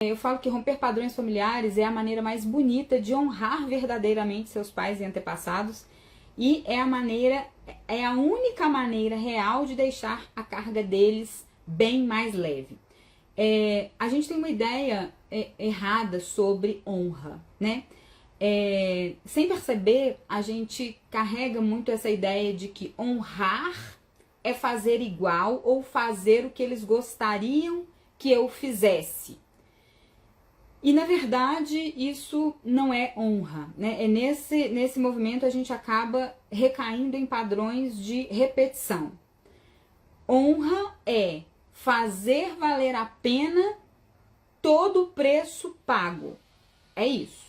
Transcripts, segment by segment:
Eu falo que romper padrões familiares é a maneira mais bonita de honrar verdadeiramente seus pais e antepassados e é a única maneira real de deixar a carga deles bem mais leve. A gente tem uma ideia errada sobre honra, né? Sem perceber, a gente carrega muito essa ideia de que honrar é fazer igual ou fazer o que eles gostariam que eu fizesse. E, na verdade, isso não é honra, né? Nesse movimento a gente acaba recaindo em padrões de repetição. Honra é fazer valer a pena todo o preço pago. É isso.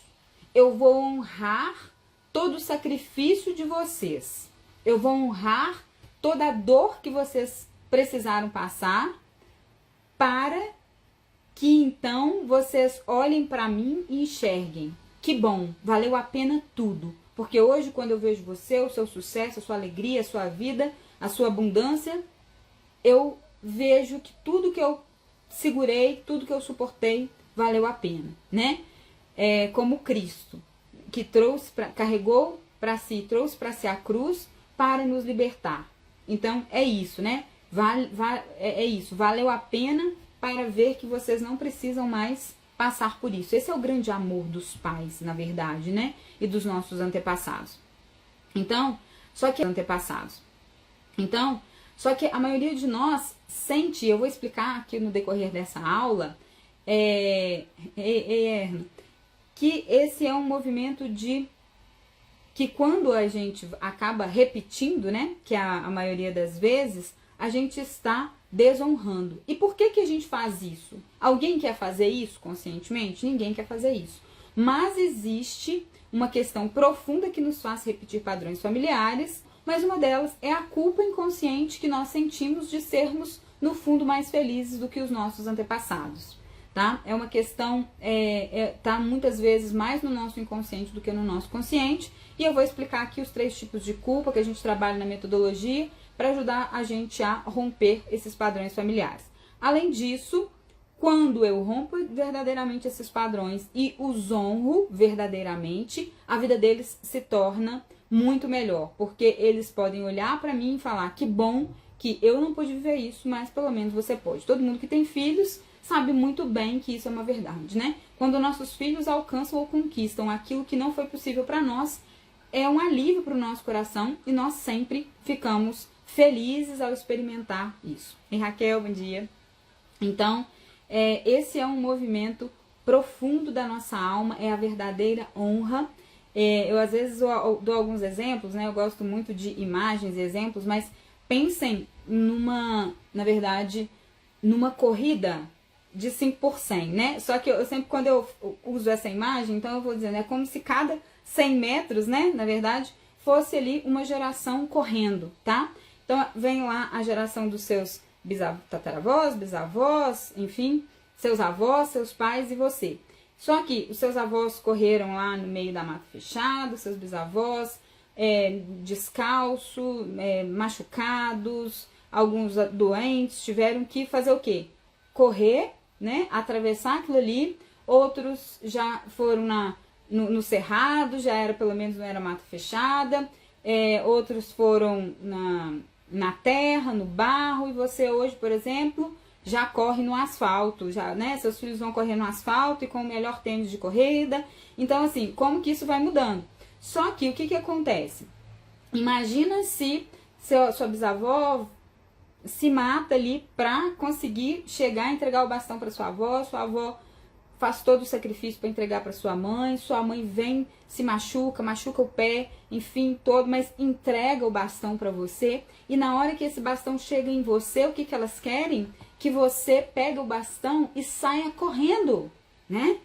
Eu vou honrar todo o sacrifício de vocês. Eu vou honrar toda a dor que vocês precisaram passar para que então vocês olhem para mim e enxerguem. Que bom, valeu a pena tudo. Porque hoje, quando eu vejo você, o seu sucesso, a sua alegria, a sua vida, a sua abundância, eu vejo que tudo que eu segurei, tudo que eu suportei, valeu a pena, né? Como Cristo, que carregou para si, trouxe para si a cruz para nos libertar. Então, é isso, né? É isso, valeu a pena para ver que vocês não precisam mais passar por isso. Esse é o grande amor dos pais, na verdade, né? E dos nossos antepassados. Então, só que a maioria de nós sente, eu vou explicar aqui no decorrer dessa aula, que esse é um movimento que quando a gente acaba repetindo, né? Que a maioria das vezes, a gente está desonrando. E por que a gente faz isso? Alguém quer fazer isso conscientemente? Ninguém quer fazer isso. Mas existe uma questão profunda que nos faz repetir padrões familiares, mas uma delas é a culpa inconsciente que nós sentimos de sermos, no fundo, mais felizes do que os nossos antepassados. Tá? É uma questão, tá muitas vezes mais no nosso inconsciente do que no nosso consciente, e eu vou explicar aqui os 3 tipos de culpa que a gente trabalha na metodologia, para ajudar a gente a romper esses padrões familiares. Além disso, quando eu rompo verdadeiramente esses padrões e os honro verdadeiramente, a vida deles se torna muito melhor, porque eles podem olhar para mim e falar: que bom que eu não pude viver isso, mas pelo menos você pode. Todo mundo que tem filhos sabe muito bem que isso é uma verdade, né? Quando nossos filhos alcançam ou conquistam aquilo que não foi possível para nós, é um alívio para o nosso coração e nós sempre ficamos felizes ao experimentar isso. E Raquel, bom dia. Então, esse é um movimento profundo da nossa alma, é a verdadeira honra. Eu às vezes dou alguns exemplos, né? Eu gosto muito de imagens e exemplos, mas pensem na verdade, numa corrida de 5 por 100, né? Só que eu sempre, quando eu uso essa imagem, então eu vou dizendo, é como se cada 100 metros, né? Na verdade, fosse ali uma geração correndo, tá? Então, vem lá a geração dos seus tataravós, bisavós, enfim, seus avós, seus pais e você. Só que os seus avós correram lá no meio da mata fechada, seus bisavós descalço, machucados, alguns doentes, tiveram que fazer o quê? Correr, né? Atravessar aquilo ali. Outros já foram no cerrado, já era, pelo menos não era mata fechada. Outros foram na terra, no barro, e você hoje, por exemplo, já corre no asfalto, já, né? Seus filhos vão correr no asfalto e com o melhor tênis de corrida. Então, assim, como que isso vai mudando? Só que o que acontece? Imagina se sua bisavó se mata ali para conseguir chegar a entregar o bastão para sua avó faz todo o sacrifício para entregar para sua mãe vem, se machuca o pé, enfim, todo, mas entrega o bastão para você, e na hora que esse bastão chega em você, o que elas querem? Que você pegue o bastão e saia correndo, né?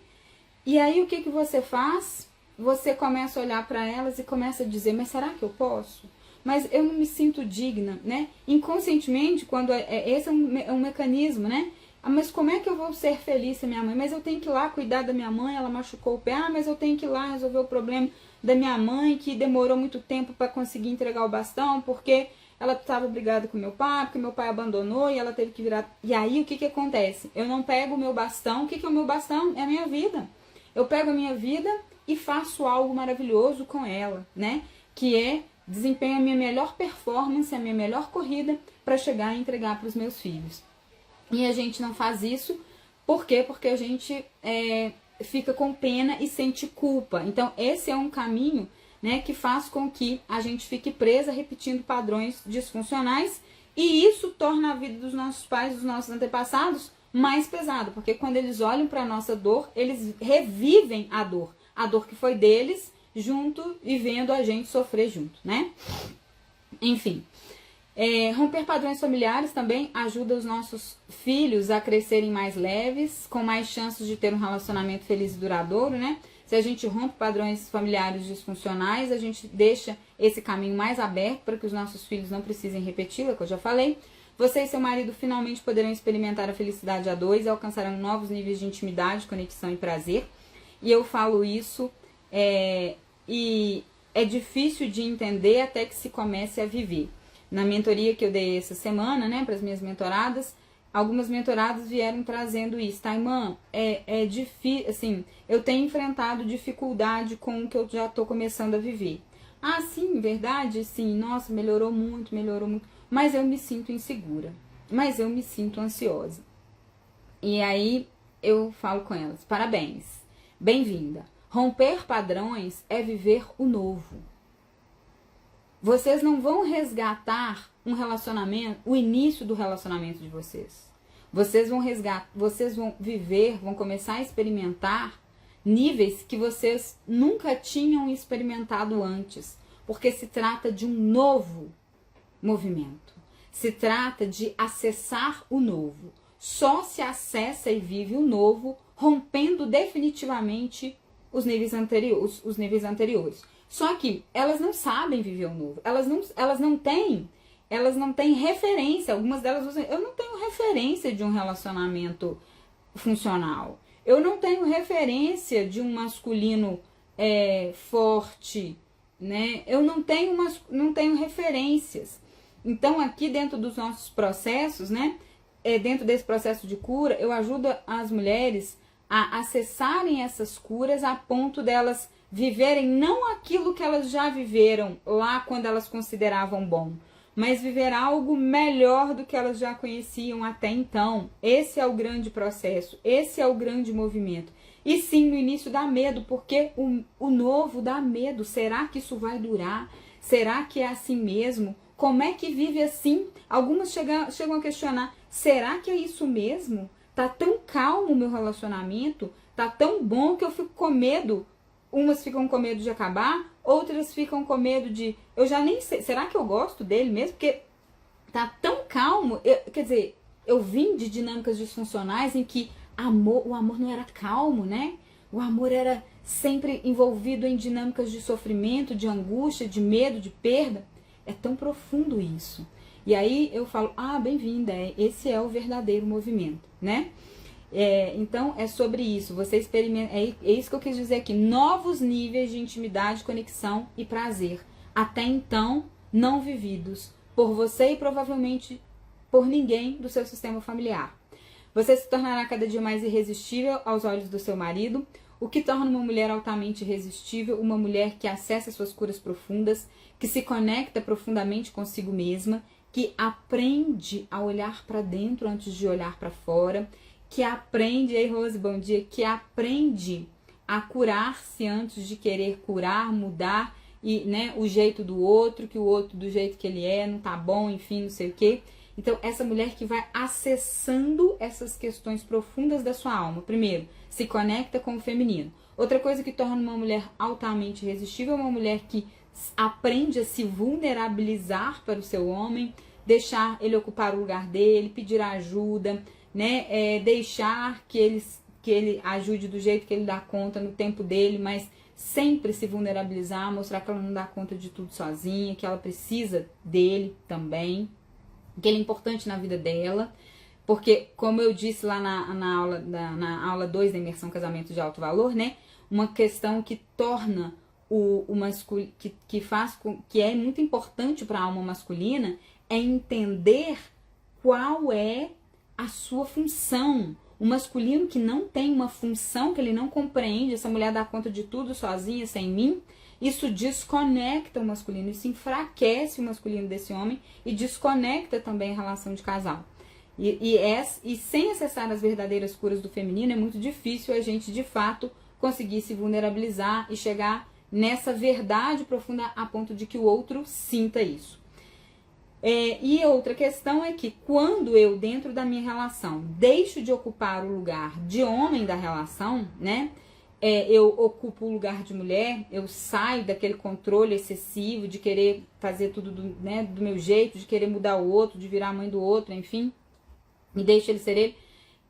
E aí o que você faz? Você começa a olhar para elas e começa a dizer, mas será que eu posso? Mas eu não me sinto digna, né? Inconscientemente, quando esse é um mecanismo, né? Mas como é que eu vou ser feliz sem minha mãe? Mas eu tenho que ir lá cuidar da minha mãe, ela machucou o pé. Mas eu tenho que ir lá resolver o problema da minha mãe, que demorou muito tempo para conseguir entregar o bastão, porque ela estava brigada com meu pai, porque meu pai abandonou e ela teve que virar. E aí o que acontece? Eu não pego o meu bastão. O que é o meu bastão? É a minha vida. Eu pego a minha vida e faço algo maravilhoso com ela, né? Que é desempenho a minha melhor performance, a minha melhor corrida para chegar e entregar para os meus filhos. E a gente não faz isso, por quê? Porque a gente fica com pena e sente culpa. Então esse é um caminho, né, que faz com que a gente fique presa repetindo padrões disfuncionais, e isso torna a vida dos nossos pais, dos nossos antepassados, mais pesada, porque quando eles olham para a nossa dor, eles revivem a dor que foi deles, junto e vendo a gente sofrer junto, né? Enfim, romper padrões familiares também ajuda os nossos filhos a crescerem mais leves, com mais chances de ter um relacionamento feliz e duradouro, né? Se a gente rompe padrões familiares disfuncionais, a gente deixa esse caminho mais aberto para que os nossos filhos não precisem repeti-lo, que eu já falei. Você e seu marido finalmente poderão experimentar a felicidade a dois e alcançarão novos níveis de intimidade, conexão e prazer. E eu falo isso, e é difícil de entender até que se comece a viver. Na mentoria que eu dei essa semana, né, para as minhas mentoradas, algumas mentoradas vieram trazendo isso, tá, irmã? É difícil, assim, eu tenho enfrentado dificuldade com o que eu já tô começando a viver. Ah, sim, verdade? Sim, nossa, melhorou muito, mas eu me sinto insegura, mas eu me sinto ansiosa. E aí eu falo com elas, parabéns, bem-vinda. Romper padrões é viver o novo. Vocês não vão resgatar um relacionamento, o início do relacionamento de vocês. Vocês vão resgatar, vocês vão viver, vão começar a experimentar níveis que vocês nunca tinham experimentado antes, porque se trata de um novo movimento. Se trata de acessar o novo. Só se acessa e vive o novo, rompendo definitivamente os níveis anteriores. Só que elas não sabem viver o novo. Elas não têm referência. Algumas delas dizem, eu não tenho referência de um relacionamento funcional. Eu não tenho referência de um masculino forte, né? Eu não tenho referências. Então, aqui dentro dos nossos processos, né? Dentro desse processo de cura, eu ajudo as mulheres a acessarem essas curas a ponto delas viverem não aquilo que elas já viveram lá quando elas consideravam bom, mas viver algo melhor do que elas já conheciam até então. Esse é o grande processo, esse é o grande movimento. E sim, no início dá medo, porque o novo dá medo. Será que isso vai durar? Será que é assim mesmo? Como é que vive assim? Algumas chegam a questionar, será que é isso mesmo? Tá tão calmo o meu relacionamento, tá tão bom que eu fico com medo. Umas ficam com medo de acabar, outras ficam com medo de... Eu já nem sei, será que eu gosto dele mesmo? Porque tá tão calmo. Quer dizer, eu vim de dinâmicas disfuncionais em que o amor não era calmo, né? O amor era sempre envolvido em dinâmicas de sofrimento, de angústia, de medo, de perda. É tão profundo isso. E aí eu falo, bem-vinda, esse é o verdadeiro movimento, né? Então é sobre isso, você experimenta, é isso que eu quis dizer aqui, novos níveis de intimidade, conexão e prazer, até então não vividos por você e provavelmente por ninguém do seu sistema familiar. Você se tornará cada dia mais irresistível aos olhos do seu marido, o que torna uma mulher altamente irresistível, uma mulher que acessa suas curas profundas, que se conecta profundamente consigo mesma, que aprende a olhar para dentro antes de olhar para fora, que aprende, ei Rose, bom dia, que aprende a curar-se antes de querer curar, mudar e, né, o jeito do outro, que o outro do jeito que ele é, não tá bom, enfim, não sei o quê. Então, essa mulher que vai acessando essas questões profundas da sua alma. Primeiro, se conecta com o feminino. Outra coisa que torna uma mulher altamente irresistível é uma mulher que aprende a se vulnerabilizar para o seu homem, deixar ele ocupar o lugar dele, pedir ajuda, né? Deixar que ele ajude do jeito que ele dá conta, no tempo dele, mas sempre se vulnerabilizar, mostrar que ela não dá conta de tudo sozinha, que ela precisa dele também, que ele é importante na vida dela, porque, como eu disse lá na aula 2 da imersão casamento de alto valor, né? Uma questão que torna que é muito importante para a alma masculina é entender qual é a sua função. O masculino que não tem uma função, que ele não compreende, essa mulher dá conta de tudo sozinha, sem mim, isso desconecta o masculino, isso enfraquece o masculino desse homem e desconecta também a relação de casal. E sem acessar as verdadeiras curas do feminino, é muito difícil a gente, de fato, conseguir se vulnerabilizar e chegar nessa verdade profunda a ponto de que o outro sinta isso. E outra questão é que quando eu, dentro da minha relação, deixo de ocupar o lugar de homem da relação, né? Eu ocupo o lugar de mulher, eu saio daquele controle excessivo de querer fazer tudo do meu jeito, de querer mudar o outro, de virar a mãe do outro, enfim, e deixo ele ser ele.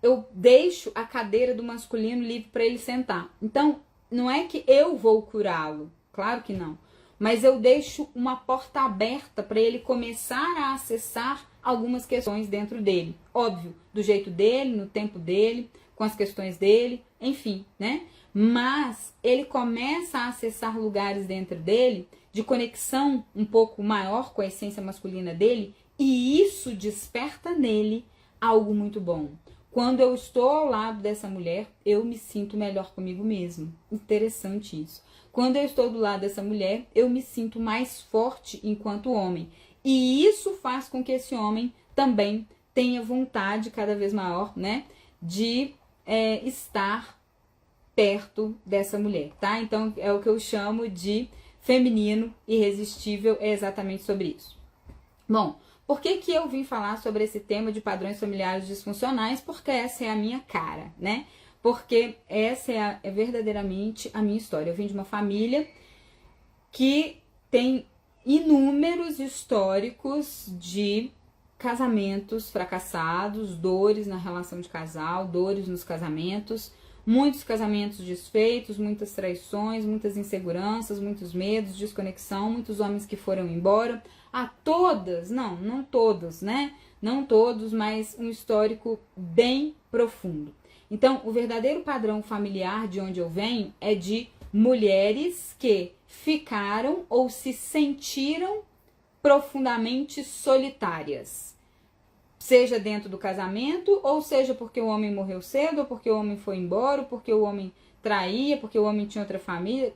Eu deixo a cadeira do masculino livre para ele sentar. Então, não é que eu vou curá-lo, claro que não. Mas eu deixo uma porta aberta para ele começar a acessar algumas questões dentro dele. Óbvio, do jeito dele, no tempo dele, com as questões dele, enfim, né? Mas ele começa a acessar lugares dentro dele de conexão um pouco maior com a essência masculina dele, e isso desperta nele algo muito bom. Quando eu estou ao lado dessa mulher, eu me sinto melhor comigo mesmo. Interessante isso. Quando eu estou do lado dessa mulher, eu me sinto mais forte enquanto homem. E isso faz com que esse homem também tenha vontade cada vez maior, né, de estar perto dessa mulher, tá? Então, é o que eu chamo de feminino irresistível, é exatamente sobre isso. Bom, por que eu vim falar sobre esse tema de padrões familiares disfuncionais? Porque essa é a minha cara, né? Porque essa é verdadeiramente a minha história. Eu vim de uma família que tem inúmeros históricos de casamentos fracassados, dores na relação de casal, dores nos casamentos, muitos casamentos desfeitos, muitas traições, muitas inseguranças, muitos medos, desconexão, muitos homens que foram embora. Não todos, né? Não todos, mas um histórico bem profundo. Então, o verdadeiro padrão familiar de onde eu venho é de mulheres que ficaram ou se sentiram profundamente solitárias. Seja dentro do casamento, ou seja porque o homem morreu cedo, ou porque o homem foi embora, ou porque o homem traía, porque o homem tinha outra família,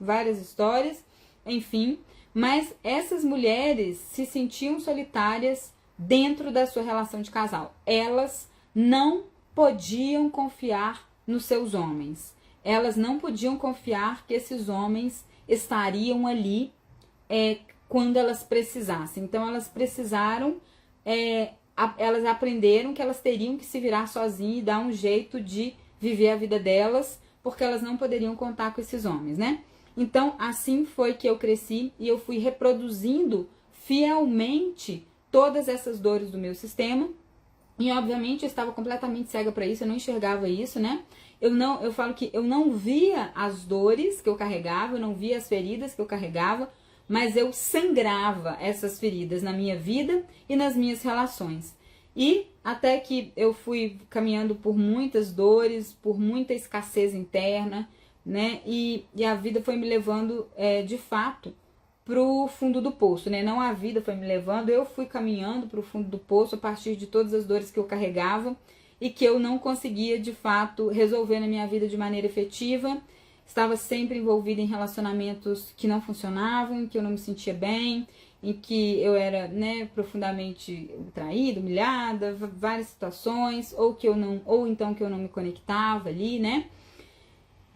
várias histórias, enfim. Mas essas mulheres se sentiam solitárias dentro da sua relação de casal. Elas não podiam confiar nos seus homens. Elas não podiam confiar que esses homens estariam ali quando elas precisassem. Então, elas precisaram, elas aprenderam que elas teriam que se virar sozinhas e dar um jeito de viver a vida delas, porque elas não poderiam contar com esses homens, né? Então, assim foi que eu cresci e eu fui reproduzindo fielmente todas essas dores do meu sistema. E, obviamente, eu estava completamente cega para isso, eu não enxergava isso, né? Eu falo que eu não via as dores que eu carregava, eu não via as feridas que eu carregava, mas eu sangrava essas feridas na minha vida e nas minhas relações. E até que eu fui caminhando por muitas dores, por muita escassez interna, né? E a vida foi me levando, de fato, pro fundo do poço, né? Não a vida foi me levando, eu fui caminhando pro fundo do poço a partir de todas as dores que eu carregava e que eu não conseguia, de fato, resolver na minha vida de maneira efetiva. Estava sempre envolvida em relacionamentos que não funcionavam, em que eu não me sentia bem, em que eu era, profundamente traída, humilhada, várias situações, ou então que eu não me conectava ali, né?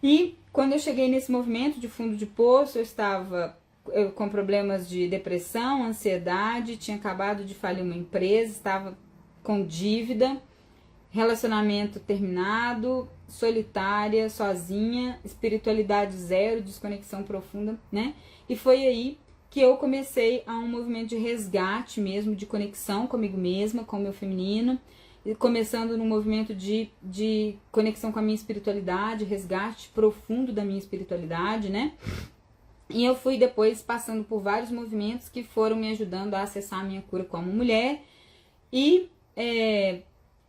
E quando eu cheguei nesse movimento de fundo de poço, eu estava com problemas de depressão, ansiedade, tinha acabado de falir uma empresa, estava com dívida, relacionamento terminado, solitária, sozinha, espiritualidade zero, desconexão profunda, né? E foi aí que eu comecei a um movimento de resgate mesmo, de conexão comigo mesma, com o meu feminino, começando num movimento de conexão com a minha espiritualidade, resgate profundo da minha espiritualidade, né? E eu fui depois passando por vários movimentos que foram me ajudando a acessar a minha cura como mulher. E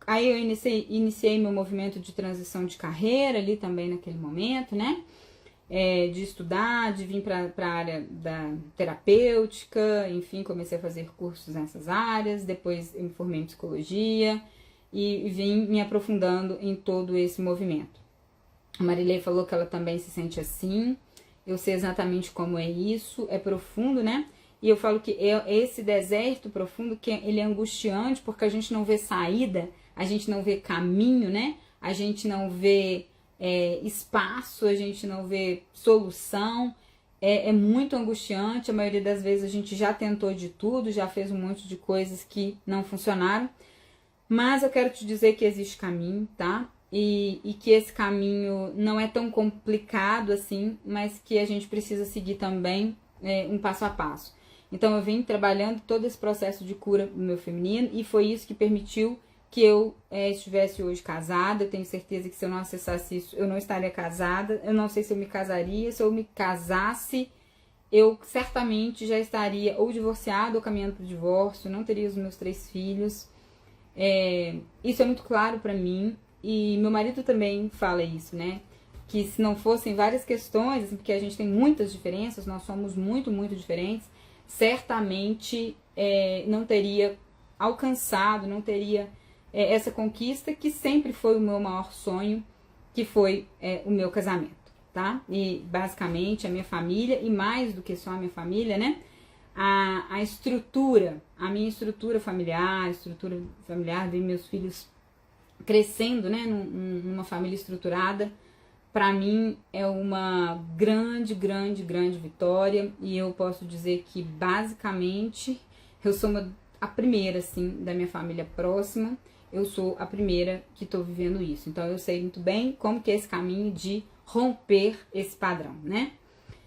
aí eu iniciei meu movimento de transição de carreira ali também naquele momento, né? de estudar, de vir para a área da terapêutica, enfim, comecei a fazer cursos nessas áreas, depois eu me formei em psicologia e vim me aprofundando em todo esse movimento. A Marilei falou que ela também se sente assim, eu sei exatamente como é isso, é profundo, né? E eu falo que esse deserto profundo, que ele é angustiante, porque a gente não vê saída, a gente não vê caminho, né? A gente não vê espaço, a gente não vê solução, é muito angustiante. A maioria das vezes a gente já tentou de tudo, já fez um monte de coisas que não funcionaram, mas eu quero te dizer que existe caminho, tá? E que esse caminho não é tão complicado assim, mas que a gente precisa seguir também um passo a passo. Então eu vim trabalhando todo esse processo de cura do meu feminino e foi isso que permitiu que eu estivesse hoje casada. Eu tenho certeza que se eu não acessasse isso, eu não estaria casada. Eu não sei se eu me casaria. Se eu me casasse, eu certamente já estaria ou divorciada ou caminhando para o divórcio. Não teria os meus 3 filhos. Isso é muito claro para mim. E meu marido também fala isso, né? Que se não fossem várias questões, assim, porque a gente tem muitas diferenças, nós somos muito, muito diferentes, certamente não teria alcançado, não teria essa conquista que sempre foi o meu maior sonho, que foi o meu casamento, tá? E basicamente a minha família, e mais do que só a minha família, né? A estrutura, a minha estrutura familiar, ver meus filhos crescendo, né? Numa família estruturada, para mim é uma grande, grande, grande vitória. E eu posso dizer que basicamente eu sou a primeira, assim, da minha família próxima. Eu sou a primeira que estou vivendo isso. Então eu sei muito bem como que é esse caminho de romper esse padrão, né?